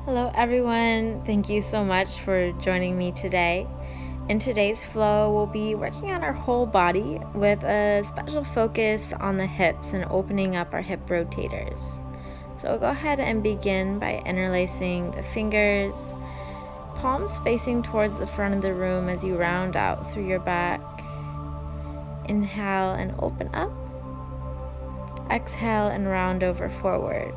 Hello everyone, thank you so much for joining me today. In today's flow, we'll be working on our whole body with a special focus on the hips and opening up our hip rotators. So we'll go ahead and begin by interlacing the fingers, palms facing towards the front of the room as you round out through your back. Inhale and open up. Exhale and round over forward.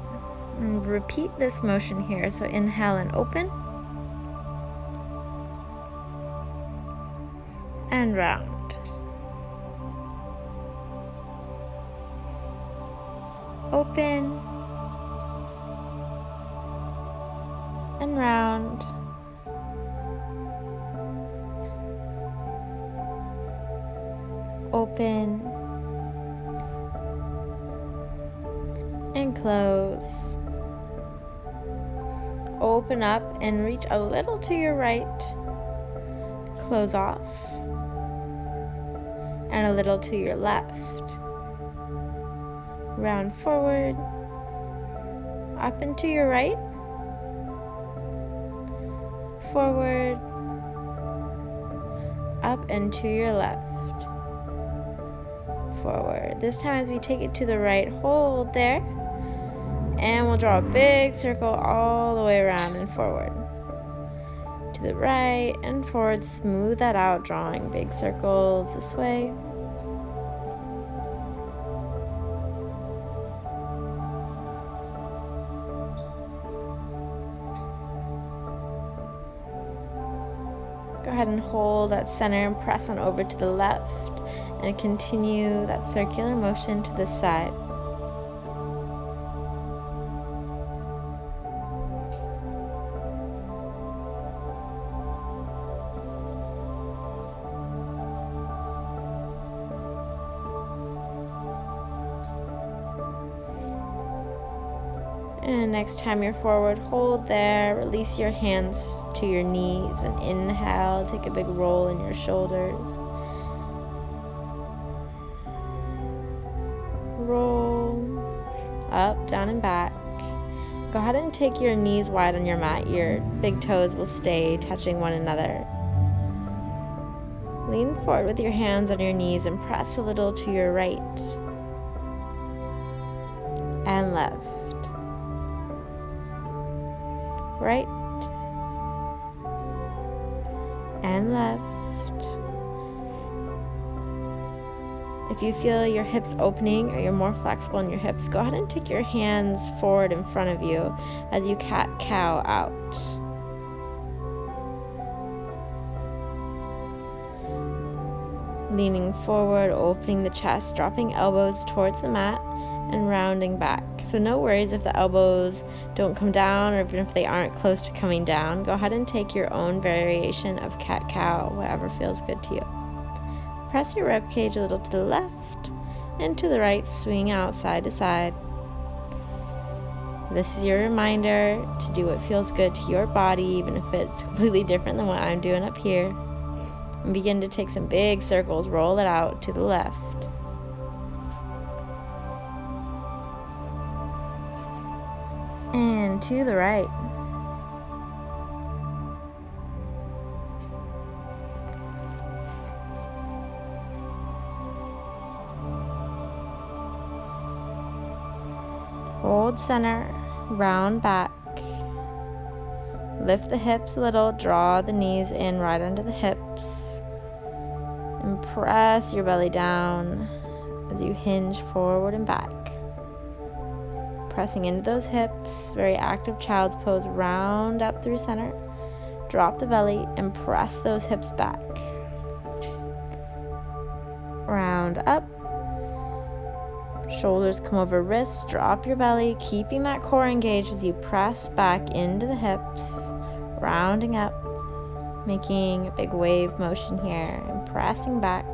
And repeat this motion here. So inhale and open. And round. Open. And round. Open. And close. Open up and reach a little to your right. Close off. And a little to your left. Round forward. Up and to your right. Forward. Up and to your left. Forward. This time as we take it to the right, hold there. And we'll draw a big circle all the way around and forward. To the right and forward, smooth that out, drawing big circles this way. Go ahead and hold at center and press on over to the left and continue that circular motion to the side. And next time you're forward, hold there, release your hands to your knees and inhale, take a big roll in your shoulders. Roll, up, down and back. Go ahead and take your knees wide on your mat. Your big toes will stay touching one another. Lean forward with your hands on your knees and press a little to your right and left. Right and left. If you feel your hips opening or you're more flexible in your hips, go ahead and take your hands forward in front of you as you cat-cow out. Leaning forward, opening the chest, dropping elbows towards the mat, and rounding back. So no worries if the elbows don't come down or even if they aren't close to coming down. Go ahead and take your own variation of cat-cow, whatever feels good to you. Press your rib cage a little to the left and to the right, swing out side to side. This is your reminder to do what feels good to your body, even if it's completely different than what I'm doing up here. And begin to take some big circles, roll it out to the left. And to the right. Hold center, round back. Lift the hips a little, draw the knees in right under the hips. And press your belly down as you hinge forward and back. Pressing into those hips, very active child's pose, round up through center, drop the belly and press those hips back. Round up, shoulders come over wrists, drop your belly, keeping that core engaged as you press back into the hips, rounding up, making a big wave motion here and pressing back.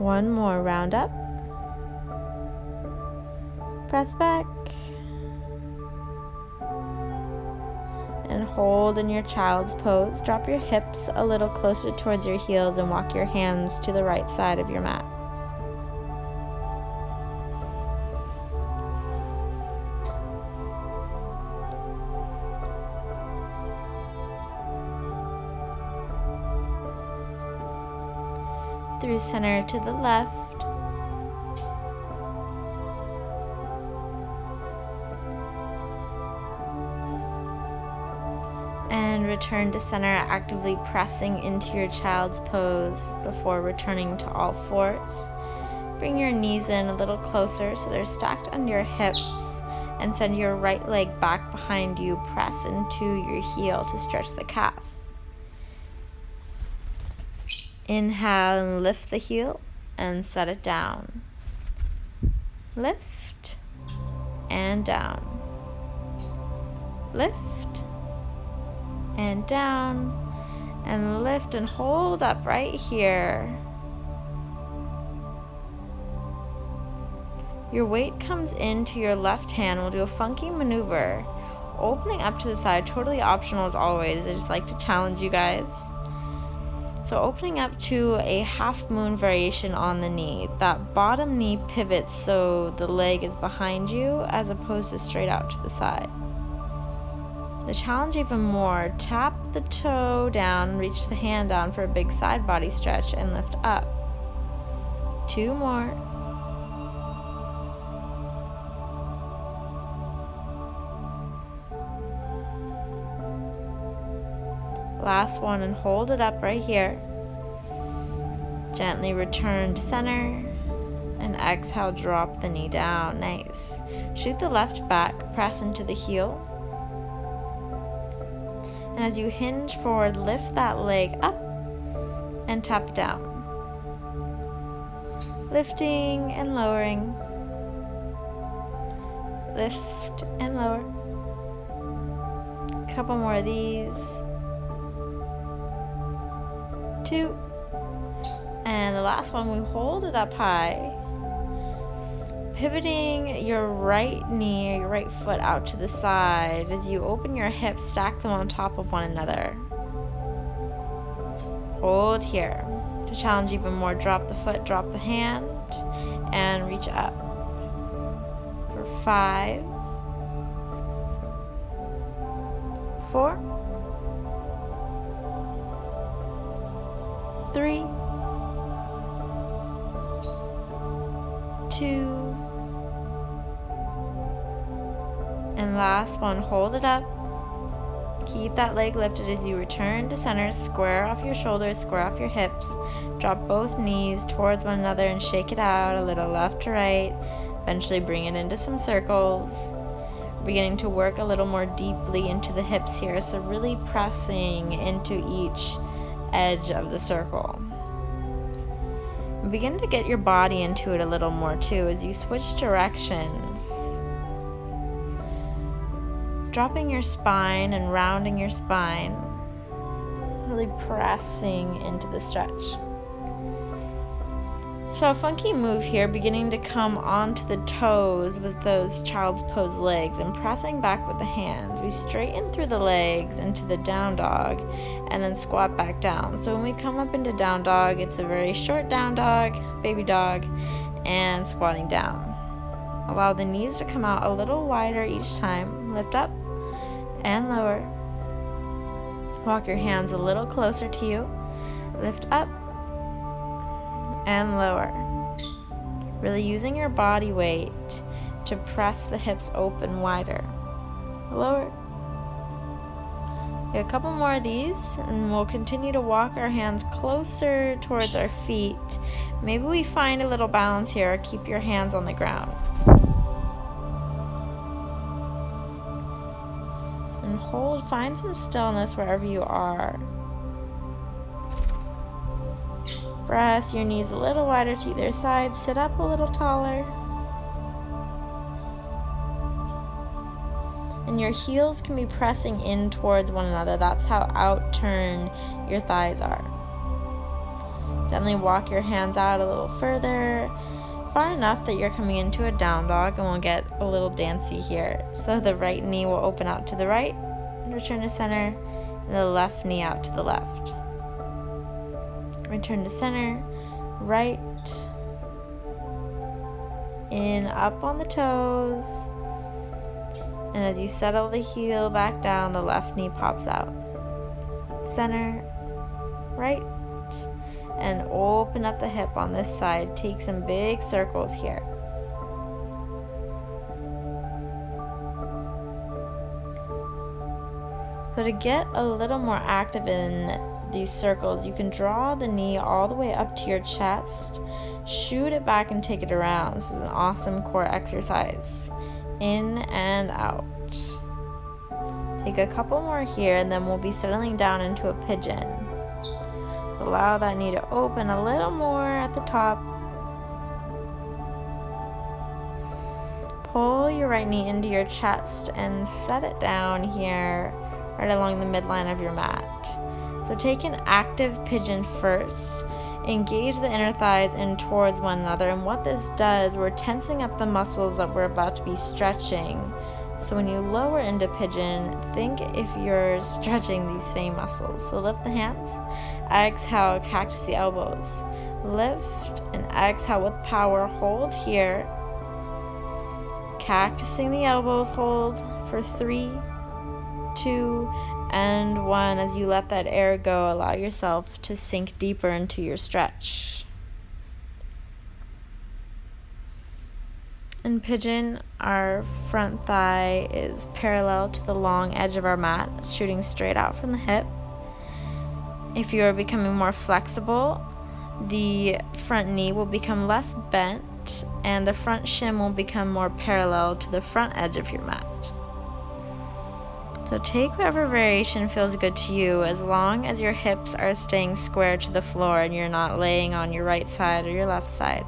One more, round up. Press back and hold in your child's pose. Drop your hips a little closer towards your heels and walk your hands to the right side of your mat. through center to the left, and return to center, actively pressing into your child's pose before returning to all fours. Bring your knees in a little closer so they're stacked under your hips, and send your right leg back behind you. Press into your heel to stretch the calf. Inhale and lift the heel and set it down. Lift and down. Lift and down, and lift and hold up right here. Your weight comes into your left hand. We'll do a funky maneuver, opening up to the side, totally optional as always. I just like to challenge you guys. So opening up to a half moon variation on the knee. That bottom knee pivots so the leg is behind you as opposed to straight out to the side. The challenge even more, tap the toe down, reach the hand down for a big side body stretch and lift up. 2 more. Last one, and hold it up right here. Gently return to center and exhale, drop the knee down. Nice. Shoot the left back, press into the heel. And as you hinge forward, lift that leg up and tap down. Lifting and lowering. Lift and lower. A couple more of these. 2. And the last one, we hold it up high. Pivoting your right knee or your right foot out to the side as you open your hips, stack them on top of one another. Hold here. To challenge even more, drop the foot, drop the hand, and reach up. For 5, 4, 3, 2, and last one, hold it up. Keep that leg lifted as you return to center. Square off your shoulders, square off your hips. Drop both knees towards one another and shake it out a little left to right. Eventually bring it into some circles. Beginning to work a little more deeply into the hips here, so really pressing into each edge of the circle. And begin to get your body into it a little more too as you switch directions. Dropping your spine and rounding your spine, really pressing into the stretch. So a funky move here, beginning to come onto the toes with those child's pose legs and pressing back with the hands. We straighten through the legs into the down dog and then squat back down. So when we come up into down dog, it's a very short down dog, baby dog, and squatting down. Allow the knees to come out a little wider each time. Lift up and lower. Walk your hands a little closer to you. Lift up and lower. Really using your body weight to press the hips open wider. Lower. A couple more of these and we'll continue to walk our hands closer towards our feet. Maybe we find a little balance here, or keep your hands on the ground. And hold, find some stillness wherever you are. Press your knees a little wider to either side, sit up a little taller. And your heels can be pressing in towards one another. That's how out-turned your thighs are. Gently walk your hands out a little further, far enough that you're coming into a down dog, and we'll get a little dancey here. So the right knee will open out to the right, return to center, and the left knee out to the left. Return to center, right, in, up on the toes, and as you settle the heel back down, the left knee pops out. Center, right, and open up the hip on this side. Take some big circles here. So to get a little more active in these circles, you can draw the knee all the way up to your chest, shoot it back and take it around. This is an awesome core exercise. In and out. Take a couple more here, and then we'll be settling down into a pigeon. Allow that knee to open a little more at the top. Pull your right knee into your chest and set it down here, right along the midline of your mat. So take an active pigeon first. Engage the inner thighs in towards one another, and what this does, we're tensing up the muscles that we're about to be stretching. So when you lower into pigeon, think if you're stretching these same muscles. So lift the hands, exhale, cactus the elbows. Lift and exhale with power, hold here. Cactusing the elbows, hold for 3, 2, and 1. As you let that air go, allow yourself to sink deeper into your stretch. In pigeon, our front thigh is parallel to the long edge of our mat, shooting straight out from the hip. If you are becoming more flexible, the front knee will become less bent and the front shin will become more parallel to the front edge of your mat. So take whatever variation feels good to you, as long as your hips are staying square to the floor and you're not laying on your right side or your left side.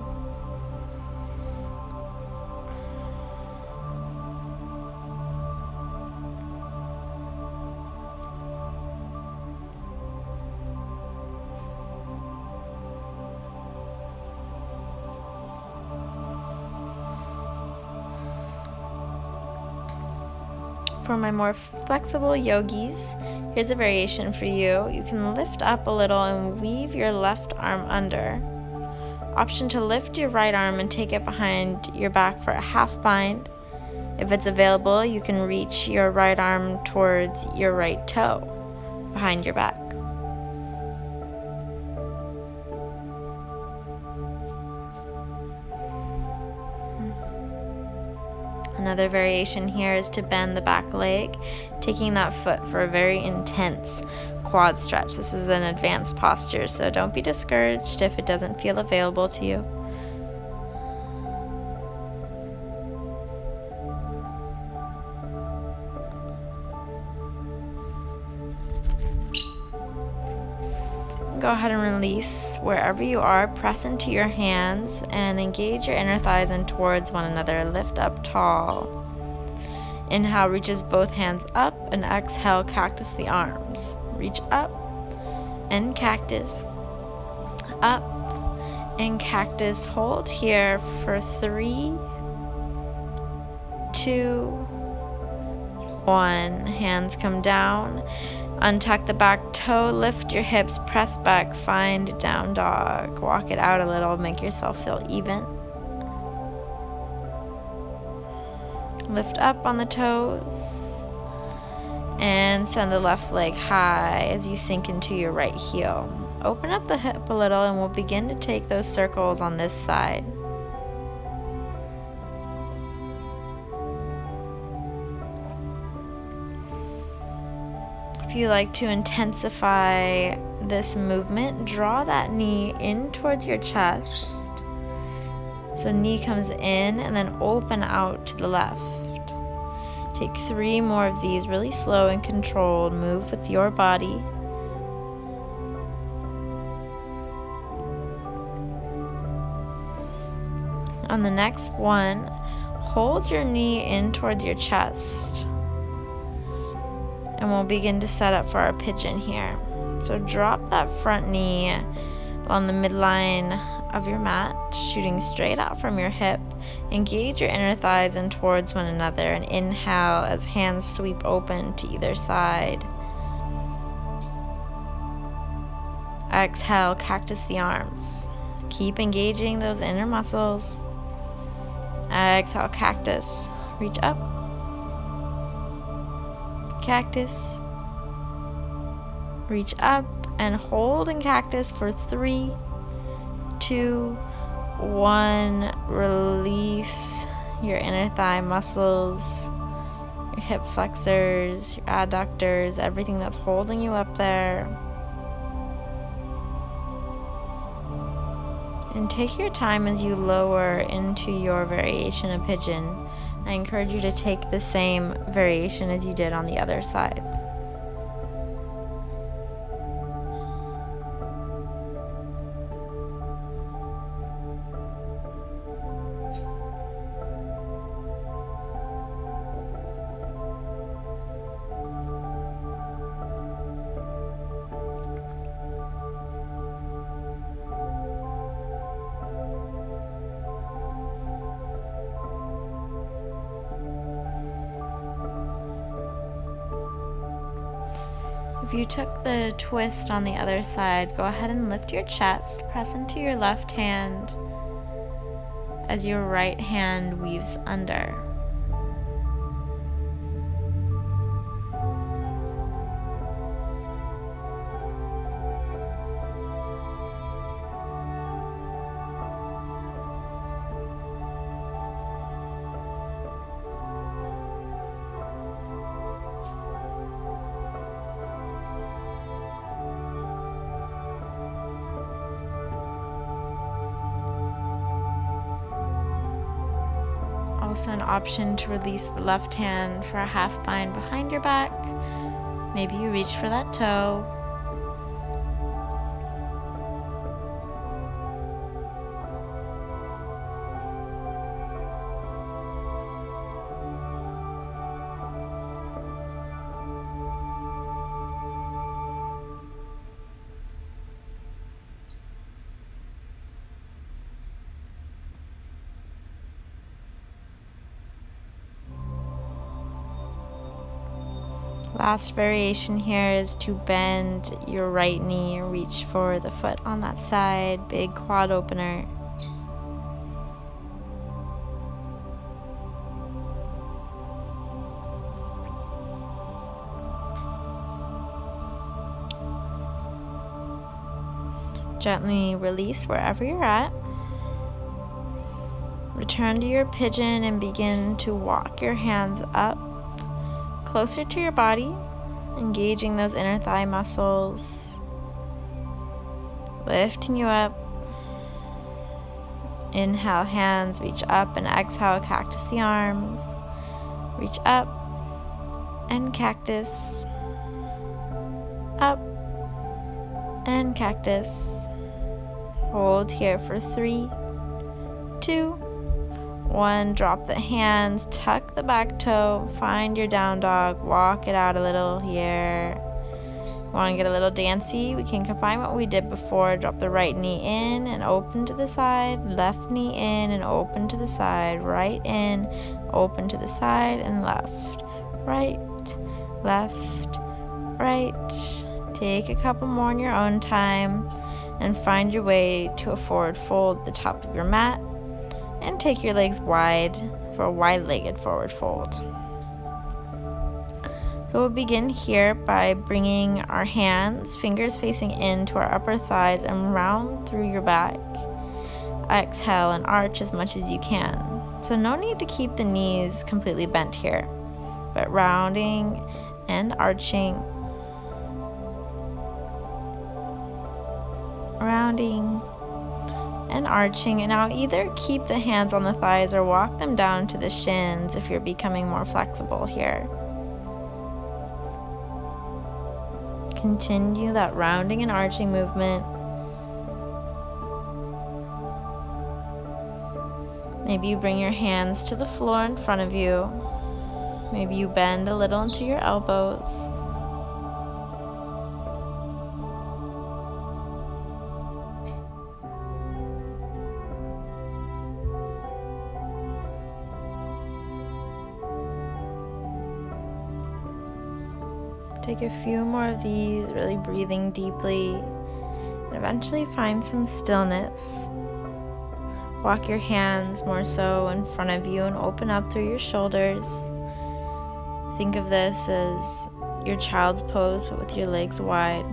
For my more flexible yogis, here's a variation for you. You can lift up a little and weave your left arm under. Option to lift your right arm and take it behind your back for a half bind. If it's available, you can reach your right arm towards your right toe behind your back. Another variation here is to bend the back leg, taking that foot for a very intense quad stretch. This is an advanced posture, so don't be discouraged if it doesn't feel available to you. Go ahead and release wherever you are. Press into your hands and engage your inner thighs in towards one another. Lift up tall. Inhale, reaches both hands up, and exhale, cactus the arms. Reach up and cactus. Up and cactus. Hold here for 3, 2, 1. Hands come down. Untuck the back toe, lift your hips, press back, find down dog. Walk it out a little, make yourself feel even. Lift up on the toes and send the left leg high as you sink into your right heel. Open up the hip a little and we'll begin to take those circles on this side. If you like to intensify this movement, draw that knee in towards your chest. So knee comes in and then open out to the left. Take 3 more of these, really slow and controlled. Move with your body. On the next one, hold your knee in towards your chest. And we'll begin to set up for our pigeon here. So drop that front knee on the midline of your mat, shooting straight out from your hip. Engage your inner thighs in towards one another, and inhale as hands sweep open to either side. Exhale, cactus the arms. Keep engaging those inner muscles. Exhale, cactus. Reach up. Cactus. Reach up. and hold in cactus for 3, 2, 1. Release your inner thigh muscles, your hip flexors, your adductors, everything that's holding you up there. And take your time as you lower into your variation of pigeon. I encourage you to take the same variation as you did on the other side. If you took the twist on the other side, go ahead and lift your chest, press into your left hand as your right hand weaves under. Also an option to release the left hand for a half bind behind your back. Maybe you reach for that toe. Last variation here is to bend your right knee, reach for the foot on that side, big quad opener. Gently release wherever you're at. Return to your pigeon and begin to walk your hands up closer to your body, engaging those inner thigh muscles, lifting you up. Inhale, hands reach up, and exhale, cactus the arms. Reach up and cactus, up and cactus. Hold here for 3, 2, 1, drop the hands, tuck the back toe, find your down dog, walk it out a little here. Want to get a little dancey? We can combine what we did before. Drop the right knee in and open to the side, left knee in and open to the side, right in, open to the side, and left, right, right. Take a couple more in your own time and find your way to a forward fold at the top of your mat. And take your legs wide for a wide-legged forward fold. So we'll begin here by bringing our hands, fingers facing into our upper thighs and round through your back. Exhale and arch as much as you can. So no need to keep the knees completely bent here, but rounding and arching. Rounding and arching, and now either keep the hands on the thighs or walk them down to the shins if you're becoming more flexible here. Continue that rounding and arching movement. Maybe you bring your hands to the floor in front of you. Maybe you bend a little into your elbows. Take a few more of these, really breathing deeply, and eventually find some stillness. Walk your hands more so in front of you and open up through your shoulders. Think of this as your child's pose, but with your legs wide.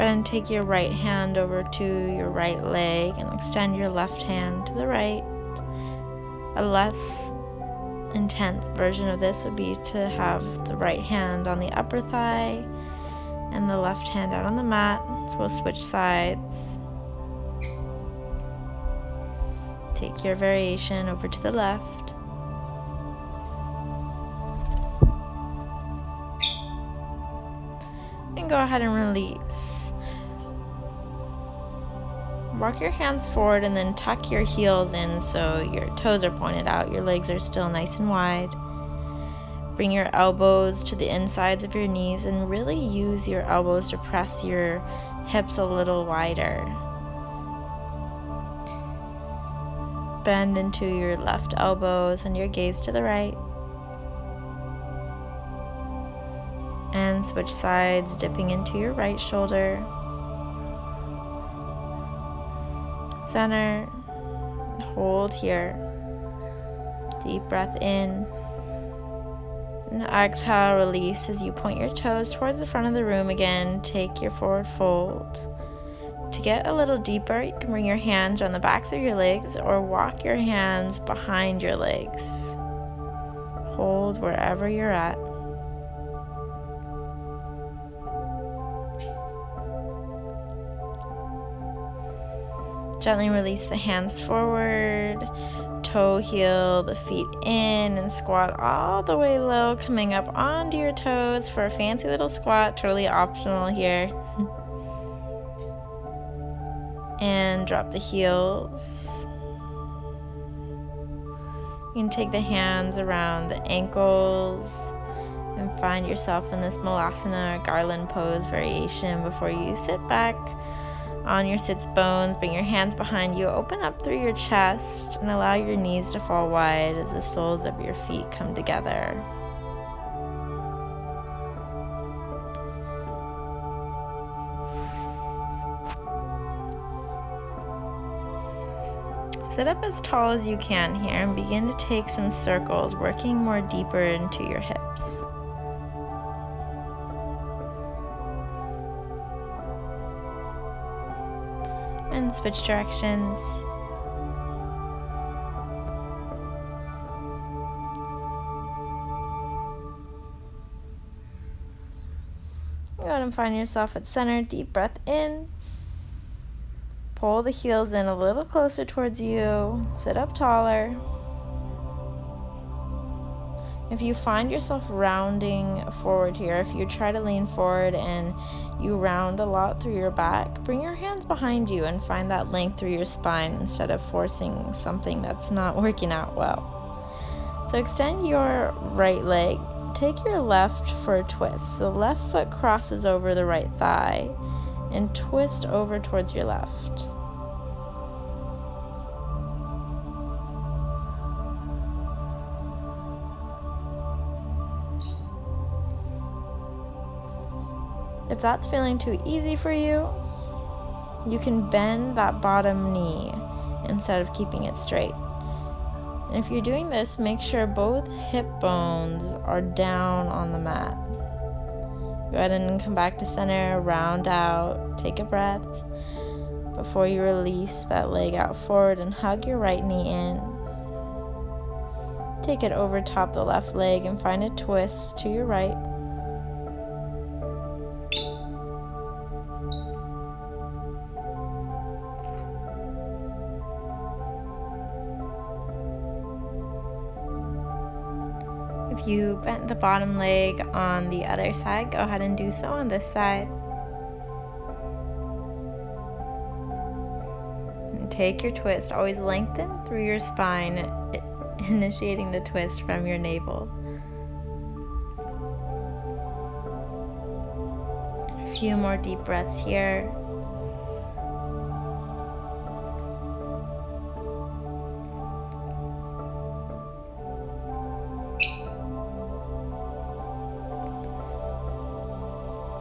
ahead and take your right hand over to your right leg and extend your left hand to the right. A less intense version of this would be to have the right hand on the upper thigh and the left hand out on the mat. So we'll switch sides. Take your variation over to the left. And go ahead and release. Walk your hands forward and then tuck your heels in so your toes are pointed out. Your legs are still nice and wide. Bring your elbows to the insides of your knees and really use your elbows to press your hips a little wider. Bend into your left elbows and your gaze to the right. And switch sides, dipping into your right shoulder. Center. Hold here. Deep breath in. And exhale, release as you point your toes towards the front of the room again. Take your forward fold. To get a little deeper, you can bring your hands around the backs of your legs or walk your hands behind your legs. Hold wherever you're at. Gently release the hands forward, toe heel the feet in, and squat all the way low, coming up onto your toes for a fancy little squat, totally optional here. And drop the heels. You can take the hands around the ankles and find yourself in this Malasana or garland pose variation before you sit back on your sits bones. Bring your hands behind you, open up through your chest, and allow your knees to fall wide as the soles of your feet come together. Sit up as tall as you can here and begin to take some circles, working more deeper into your hips. And switch directions. Go ahead and find yourself at center. Deep breath in. Pull the heels in a little closer towards you. Sit up taller. If you find yourself rounding forward here, if you try to lean forward and you round a lot through your back, bring your hands behind you and find that length through your spine instead of forcing something that's not working out well. So extend your right leg. Take your left for a twist. So left foot crosses over the right thigh and twist over towards your left. If that's feeling too easy for you, you can bend that bottom knee instead of keeping it straight. And if you're doing this, make sure both hip bones are down on the mat. Go ahead and come back to center, round out, take a breath before you release that leg out forward and hug your right knee in. Take it over top the left leg and find a twist to your right. If you bent the bottom leg on the other side, go ahead and do so on this side. And take your twist. Always lengthen through your spine, initiating the twist from your navel. A few more deep breaths here.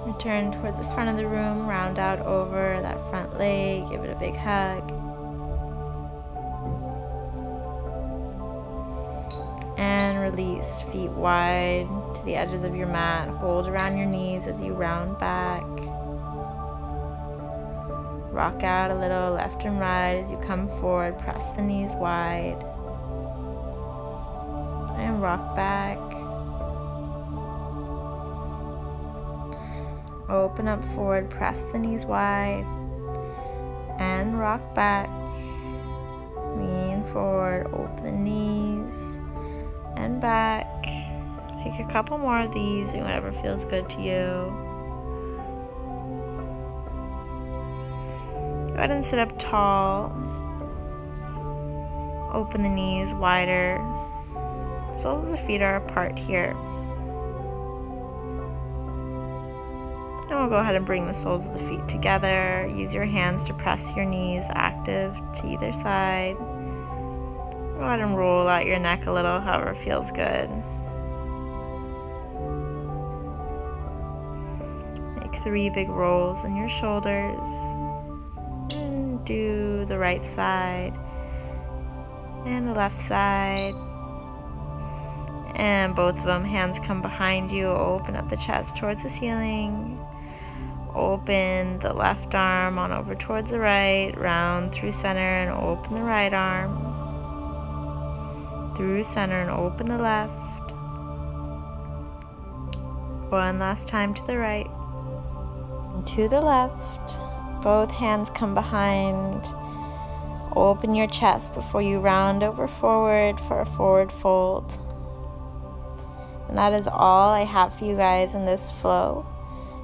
Return towards the front of the room, round out over that front leg, give it a big hug. And release, feet wide to the edges of your mat. Hold around your knees as you round back. Rock out a little left and right as you come forward. Press the knees wide. And rock back. Open up forward. Press the knees wide. And rock back. Lean forward. Open the knees. And back. Take a couple more of these, and whatever feels good to you. Go ahead and sit up tall. Open the knees wider. Soles of the feet are apart here. Then we'll go ahead and bring the soles of the feet together. Use your hands to press your knees active to either side. Go ahead and roll out your neck a little, however feels good. Make 3 big rolls in your shoulders. And do the right side and the left side. And both of them, hands come behind you. Open up the chest towards the ceiling. Open the left arm on over towards the right. Round through center and open the right arm. Through center and open the left. One last time to the right. And to the left. Both hands come behind. Open your chest before you round over forward for a forward fold. And that is all I have for you guys in this flow.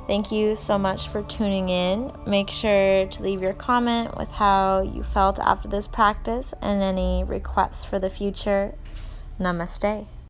Thank you so much for tuning in. Make sure to leave your comment with how you felt after this practice and any requests for the future. Namaste.